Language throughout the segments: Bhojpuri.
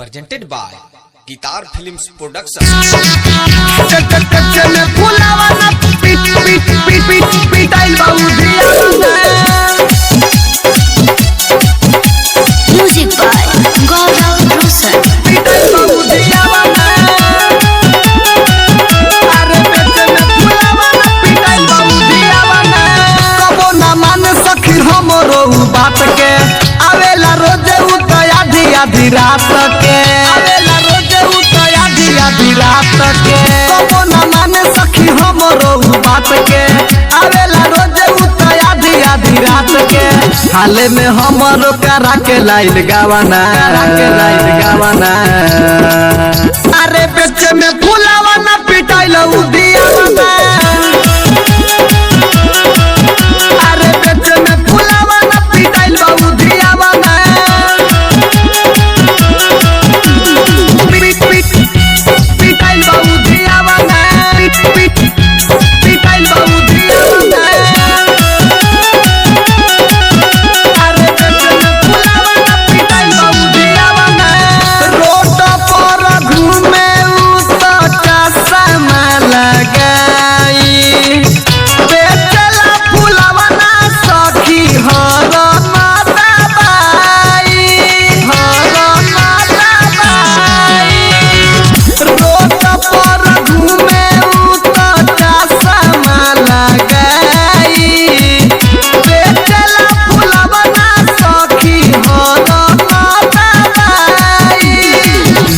presented by Guitar Films Production. Music by Gaurav Roshan. बात के आवेला रोजे आधी रात के आवेला रोजे आधी रात के कबो न माने सखी हमरो बात के आवेला रोजे आधी रात के हाले में हमरो करा के लाइल गावाना अरे बेचे में फुलावाना पिटाइल उदियावाना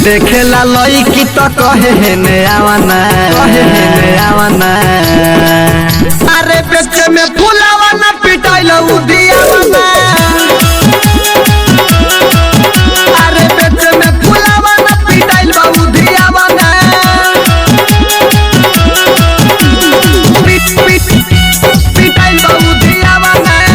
देखेला लईकी तो कहे ने आवाना अरे बेचे में फुलावाना पिटाइल उदियावाना अरे बेचे में फुलावाना पिटाइल उदियावाना पिटाइल उदियावाना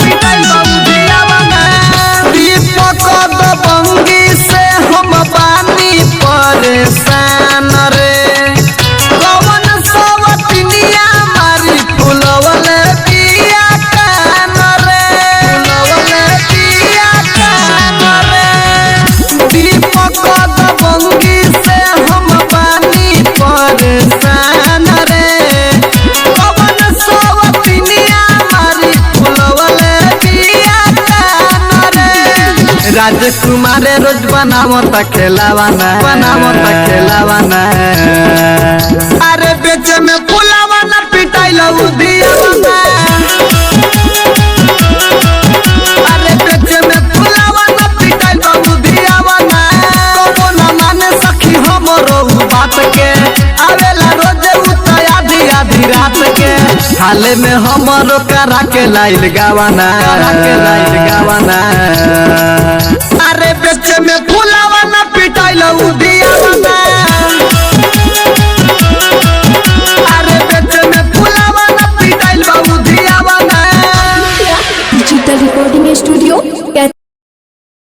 पिटाइल उदियावाना परेशान रे कौन सवतिनिया मारी फुलवले पिया कान रे दीपक दबंगी से हम पानी परेशान रे कौन सवतिनिया मारी फुलवले पिया कान रे राजकुमार रोज बनावता खेलावाना अरे बेचे में फुलावाना पिटाइल उदियावाना अरे बेचे में फुलावाना पिटाइल उदियावाना कबो न माने सखी हमरो बात के आवेला रोजे आधी रात के हाले में हमरो करा के लाइल गावाना अरे बेचे में फुलावाना पिटाइल उदियावाना